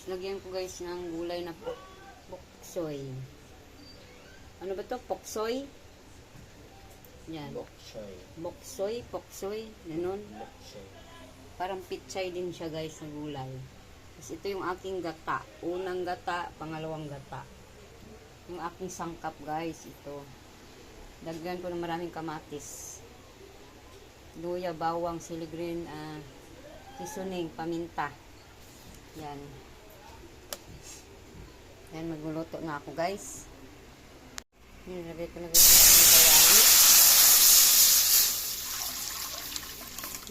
Tapos lagyan ko guys ng gulay na poksoy. Ano ba to? Poksoy? Yan. Poksoy. Ganun. Parang pitsay din siya guys na gulay. Tapos ito yung aking gata. Unang gata, pangalawang gata. Yung aking sangkap guys, ito. Dagdagan ko ng maraming kamatis. Luya, bawang, siligrin, seasoning, paminta. Yan. Yan, magluluto na ako guys. Yan, lagay ko na guys yung kawali.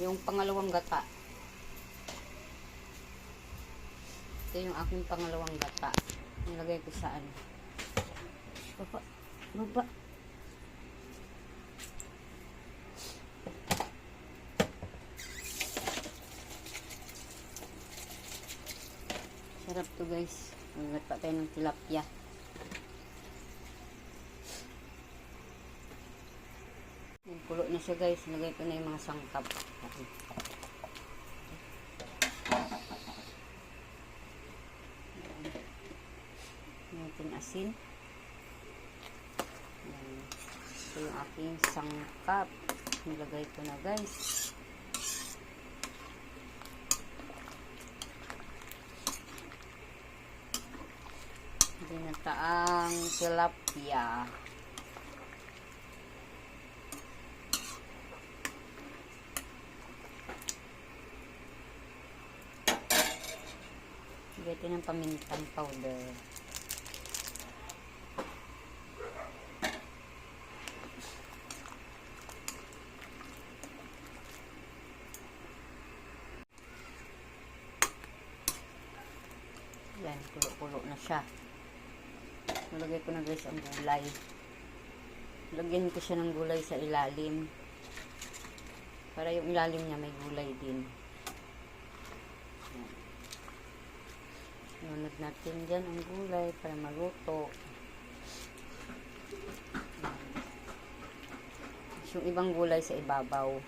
Yung pangalawang gata. Ito yung aking pangalawang gata. Nilagay ko saan? Baba. Sarap to guys. Maglat pa tayo ng tilapia. Kulo na siya guys. Nilagay ko na yung mga sangkap. Natin asin. Ito yung aking sangkap. Nilagay ko na guys. Ginataang tilapia. Lagyan ng pamintang powder. Yan, kulo-kulo na siya. Nalagay ko na guys ang gulay. Lagyan ko siya ng gulay sa ilalim. Para yung ilalim niya may gulay din. Nunod natin dyan ang gulay para maluto. Yung ibang gulay sa ibabaw.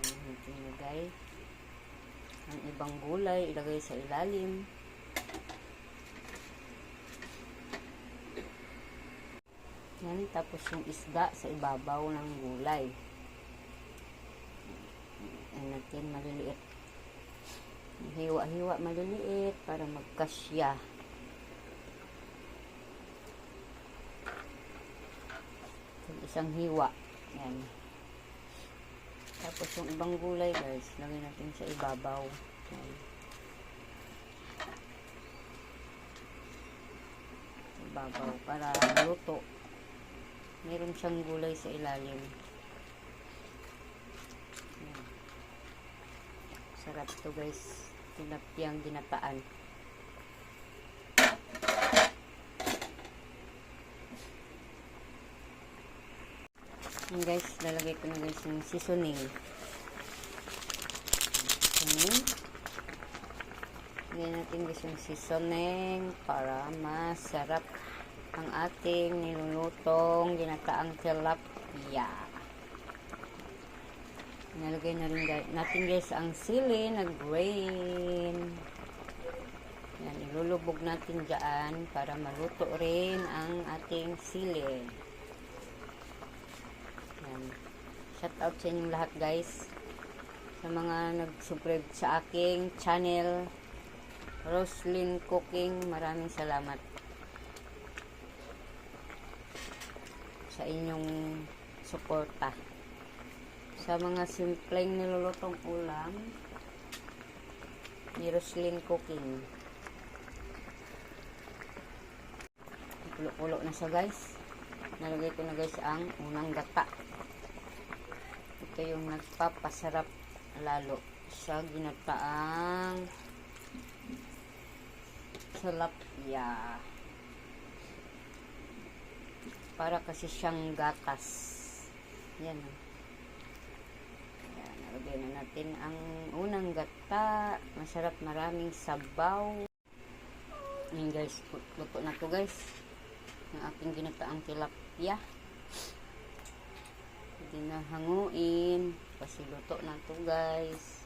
Natin ilagay. Ang ibang gulay ilagay sa ilalim. Yan, tapos yung isda sa ibabaw ng gulay. Yan natin maliliit. Hiwa-hiwa maliliit para magkasya. Isang hiwa. Yan. Tapos yung ibang gulay guys, lagyan natin sa ibabaw. Yan. Ibabaw para maluto. Meron siyang gulay sa ilalim. Yan. Sarap to guys. Tilapiyang ginataan. Yan guys, lalagay ko na guys yung seasoning. Lagyan natin guys yung seasoning para masarap ang ating nilulutong ginataang tilapia. Nalagay na rin natin guys ang sili na green. Yan, ilulubog natin dyan para maluto rin ang ating sili. Yan. Shout out sa inyong lahat guys. Sa mga nag-subscribe sa aking channel Roslyn Cooking, maraming salamat sa inyong suporta. Sa mga simpleng nilulutong ulam ni Roslyn Cooking. Kulo-kulo na siya guys. Nalagay ko na guys ang unang gata. Ito yung nagpapasarap lalo sa ginataang tilapia. Para kasi siyang gatas. Yan. Yan. Nalagay na natin ang unang gata. Masarap, maraming sabaw. Yan guys. Luto na to guys. Ang aking ginataang tilapia. Hindi na hanguin. Kasi luto na to guys.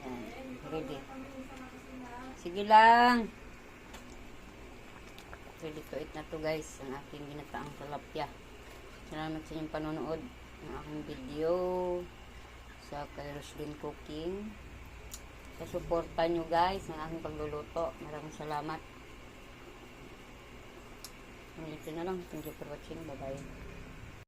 Ayan, ready. Sige lang. Ready to eat na to guys, ang aking ginataang tilapia. Salamat sa inyong panonood ng aking video sa kay Roslyn Cooking. Sa suporta nyo guys ng aking pagluluto. Maraming salamat. Dito na lang. Thank you for watching. Bye bye.